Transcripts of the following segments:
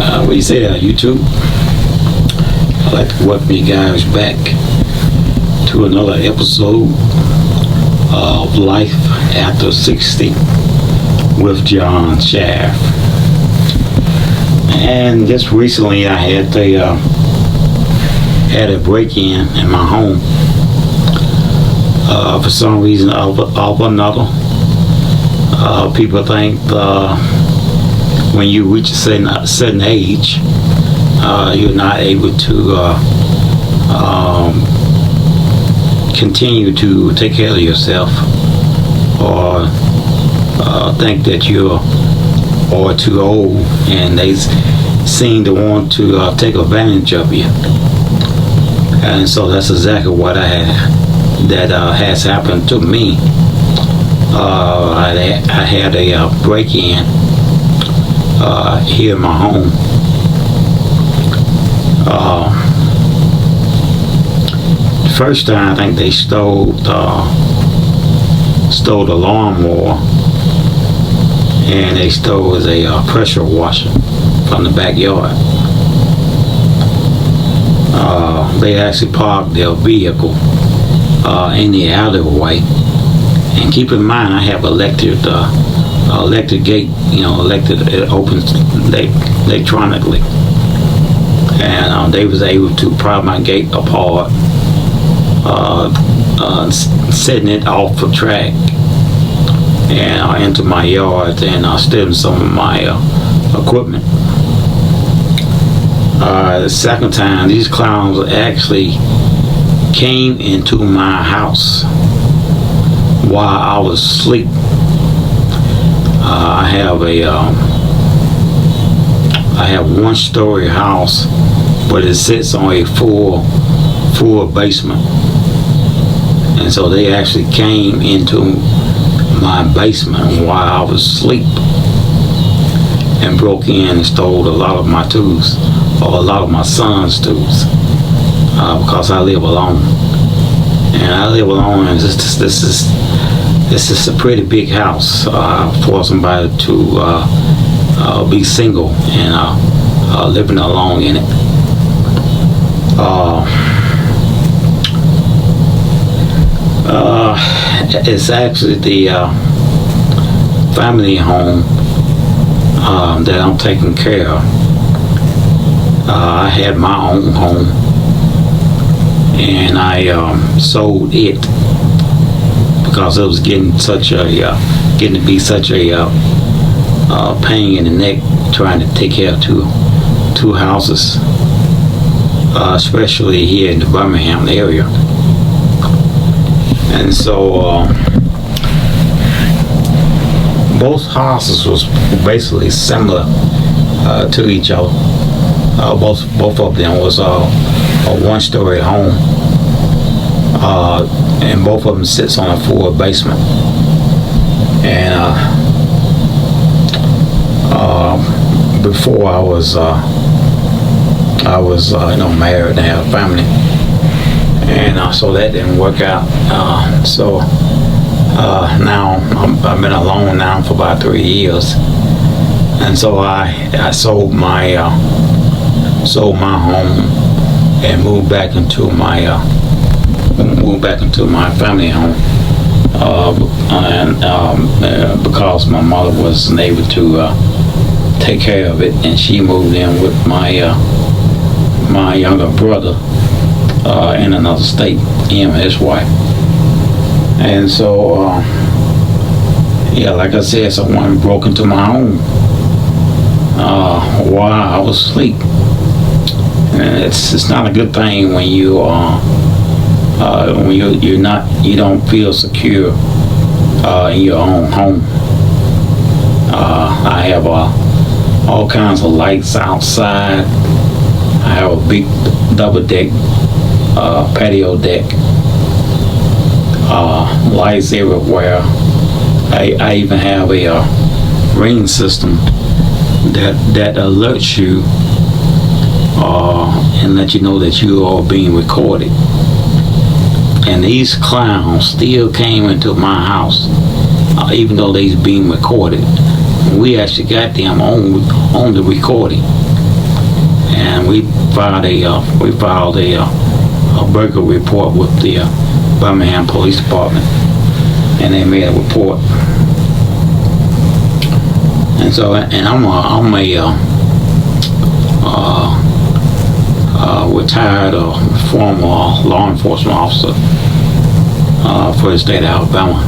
what do you say, YouTube? I'd like to welcome you guys back to another episode of Life After 60 with John Shaft. And just recently I had a break-in my home. For some reason of another. People think when you reach a certain age, you're not able to continue to take care of yourself, or think that you're too old, and they seem to want to take advantage of you. And so that's exactly what has happened to me. I had a break-in here in my home. The first time I think they stole the lawnmower, and they stole a pressure washer from the backyard. They actually parked their vehicle in the alleyway. And keep in mind, I have electric gate. It opens electronically. And they was able to pry my gate apart, setting it off the track and into my yard, and stealing some of my equipment. The second time, these clowns actually came into my house while I was asleep. I have one-story house, but it sits on a full basement, and so they actually came into my basement while I was asleep and broke in and stole a lot of my tools, or a lot of my son's tools, because I live alone. And I live alone, and this is a pretty big house for somebody to be single and living alone in it. It's actually the family home that I'm taking care of. I had my own home, and I sold it because it was getting to be such a pain in the neck trying to take care of two houses, especially here in the Birmingham area. And so both houses was basically similar to each other. Both of them was a one-story home, and both of them sits on a full basement. And before I was married and had a family, and so that didn't work out. So now I've been alone now for about 3 years, and so I sold my home and moved back into my family home, because my mother wasn't able to take care of it, and she moved in with my younger brother in another state, him and his wife. And so like I said, someone broke into my home while I was asleep. And it's not a good thing when you don't feel secure in your own home. I have all kinds of lights outside. I have a big double deck patio deck, lights everywhere. I even have a ring system that alerts you and let you know that you are being recorded. And these clowns still came into my house, even though they's being recorded. We actually got them on the recording. and we filed a burglary report with the Birmingham Police Department, and they made a report. And so, and I'm a retired former law enforcement officer for the state of Alabama.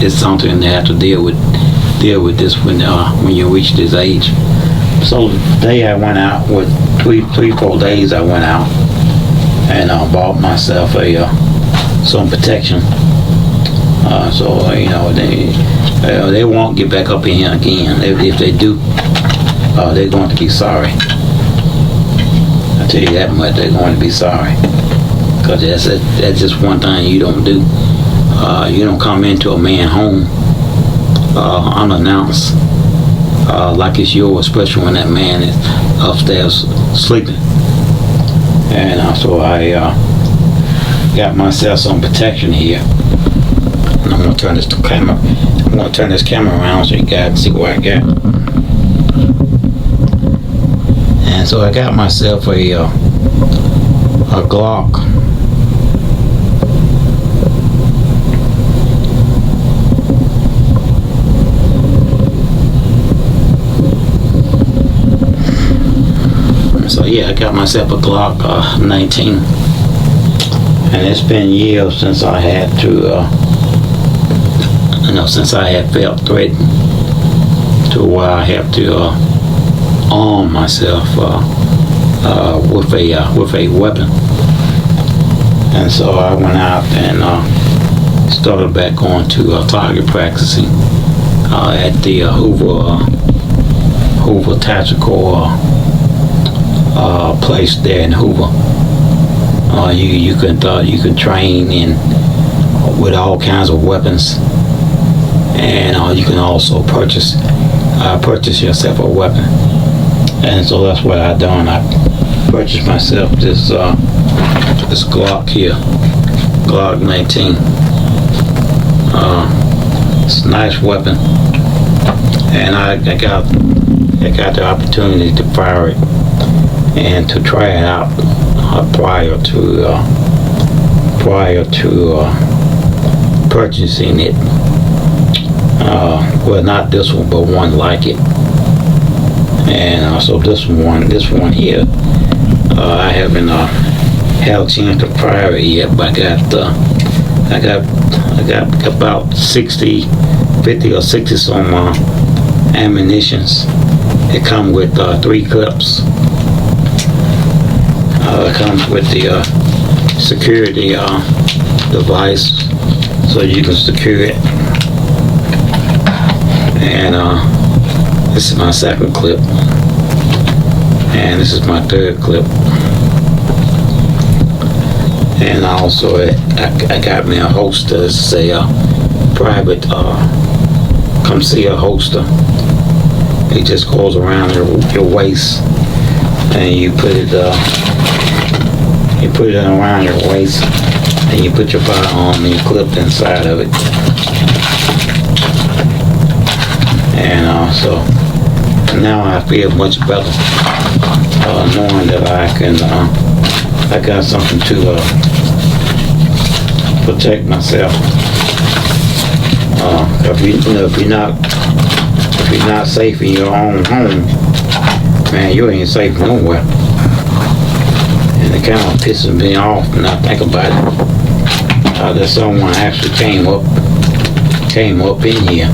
It's something they have to deal with this when you reach this age. So today I went out with 4 days. I went out and bought myself some protection. So they won't get back up in here again. If they do, they're going to be sorry. I tell you that much. They're going to be sorry, because that's just one thing you don't do. You don't come into a man's home unannounced, like it's yours, especially when that man is upstairs sleeping. And so I got myself some protection here. And I'm gonna turn this camera. I'm gonna turn this camera around so you guys can see what I got. And so I got myself a Glock. So yeah, I got myself a Glock 19, and it's been years since I had to, since I had felt threatened to where I have to arm myself with a weapon. And so I went out and started back going to target practicing at the Hoover Tactical place there in Hoover. You can train in with all kinds of weapons, and you can also purchase yourself a weapon. And so that's what I done. I purchased myself this Glock here, Glock 19. It's a nice weapon, and I got the opportunity to fire it and to try it out prior to purchasing it. Well, not this one, but one like it. And so this one here, I haven't had a chance to fire it yet, but I got about 50 or 60 some ammunitions. It comes with 3 clips. It comes with the security device, so you can secure it. And this is my 2nd clip, and this is my 3rd clip. And also I got me a holster. This is a private concealed holster. It just goes around your waist, and you put it around your waist, and you put your firearm and you clip inside of it. And so now I feel much better, knowing that I got something to protect myself. If you're not safe in your own home, man, you ain't safe nowhere. And it kind of pisses me off when I think about it. That someone actually came up in here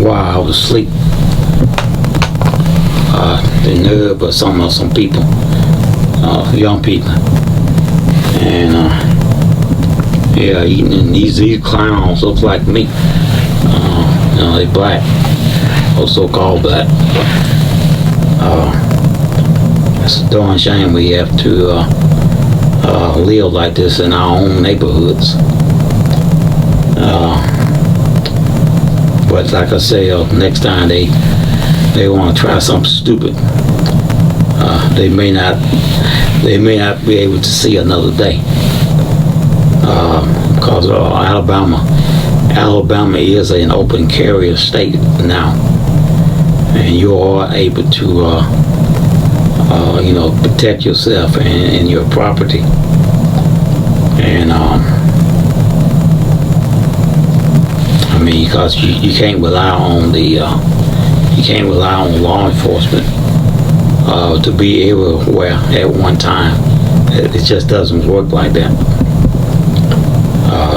while I was asleep. The nerve of some people, young people, and yeah, these clowns look like me. They black, or so-called black. It's a darn shame we have to live like this in our own neighborhoods. But like I say, next time they want to try something stupid, they may not be able to see another day, because Alabama is an open carrier state now, and you are able to protect yourself and your property. And because you can't rely on law enforcement to be everywhere at one time. It just doesn't work like that.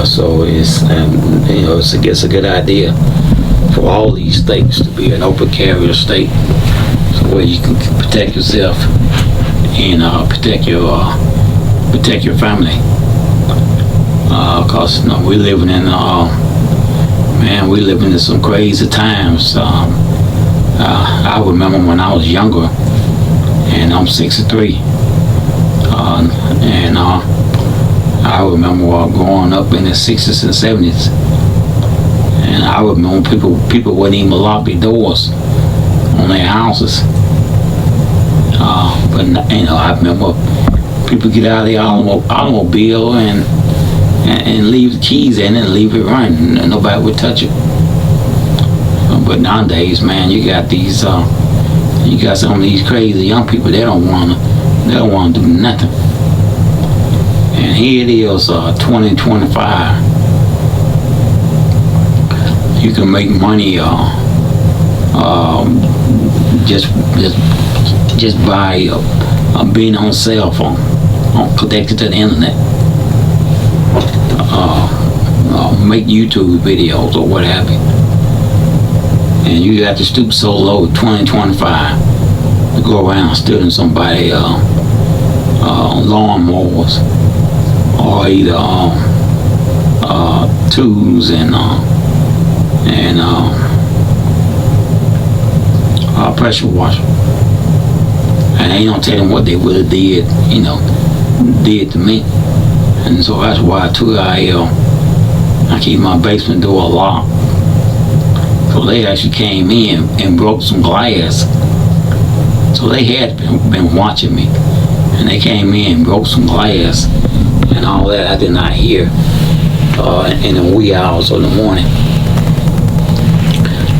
So it's a good idea for all these states to be an open carrier state, so where you can protect yourself and protect your family. Cause we're living in some crazy times. I remember when I was younger, and I'm 63, and I remember growing up in the 60s and 70s, and I remember people wouldn't even lock their doors on their houses. But I remember people get out of their automobile and leave the keys in and leave it running, and nobody would touch it. But nowadays, man, you got some of these crazy young people. They don't want to do nothing. And here it is, 2025. You can make money just by being on cell phone, connected to the internet. Make YouTube videos or what have you. And you got to stoop so low, 2025, to go around stealing somebody lawnmowers, or either tools and pressure washer. And they don't tell them what they would have did to me. And so that's why too I keep my basement door locked. So they actually came in and broke some glass. So they had been watching me, and they came in and broke some glass and all that. I did not hear in the wee hours of the morning.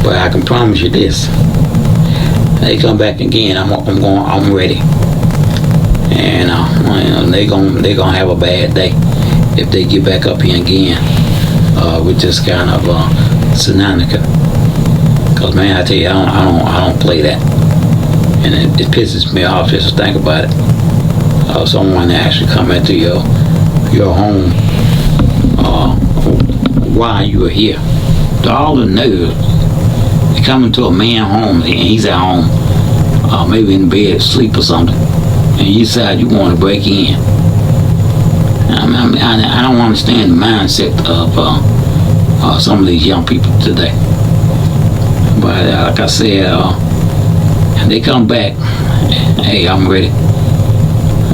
But I can promise you this: they come back again, I'm ready. And they gonna have a bad day if they get back up here again with this kind of scenario. Cause man, I tell you, I don't play that, and it pisses me off just to think about it. Someone actually come into your home while you are here. To all the nerves, they come into a man's home and he's at home, maybe in bed, asleep or something, and you decide you want to break in. I don't understand the mindset of some of these young people today. But like I said, they come back, hey, I'm ready.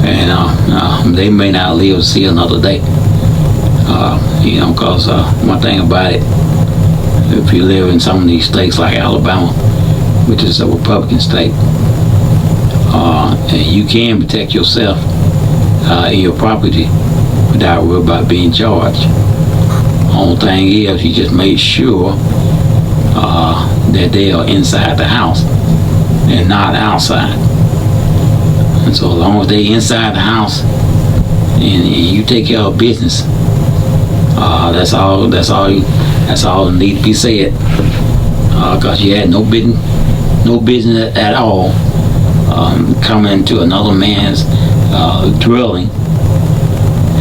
And they may not live to see another day. Because one thing about it, if you live in some of these states like Alabama, which is a Republican state, and you can protect yourself and your property without worrying about being charged. Only thing is, you just make sure that they are inside the house and not outside. And so as long as they inside the house and you take care of business, that's all that need to be said. Because you had no business at all coming into another man's dwelling,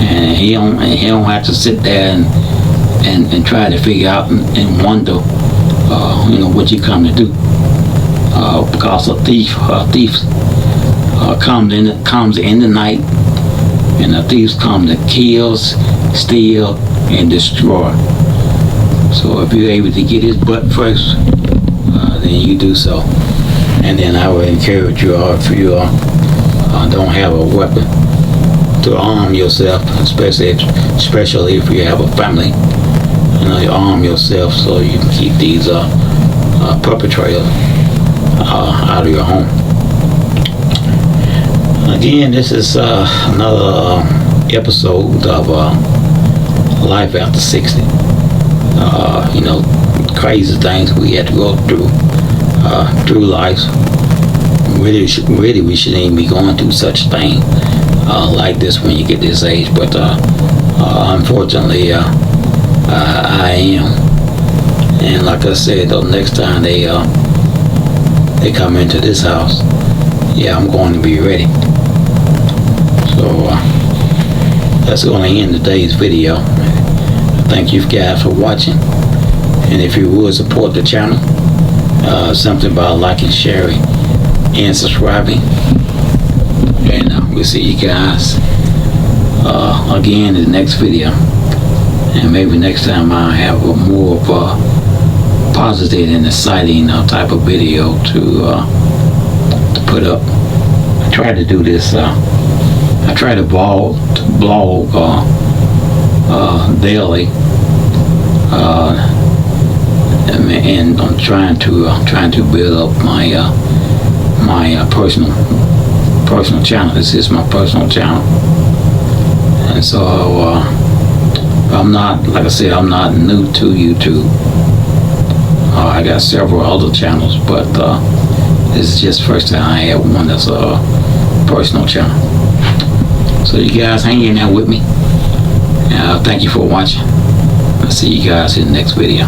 and he don't have to sit there and try to figure out and wonder what you come to do, because a thief comes in the night, and the thieves come to kill, steal, and destroy. So if you're able to get his butt first, then you do so. And then I would encourage you, if you don't have a weapon, to arm yourself, especially if you have a family. You arm yourself so you can keep these perpetrators out of your home. Again, this is another episode of Life After 60. You know, crazy things we had to go through life. Really, we shouldn't even be going through such a thing like this when you get this age. But unfortunately, I am. And like I said, the next time they come into this house, yeah, I'm going to be ready. So that's going to end today's video. Thank you guys for watching. And if you would support the channel, something about liking, sharing, and subscribing. And we'll see you guys again in the next video. And maybe next time I'll have a more of a positive and exciting type of video to put up. I try to do this. I try to blog daily, and I'm trying to build up my personal channel. This is my personal channel, and so I'm not, like I said, I'm not new to YouTube. I got several other channels, but this is just the first time I have one that's a personal channel. So you guys hang in there with me. Thank you for watching. I'll see you guys in the next video.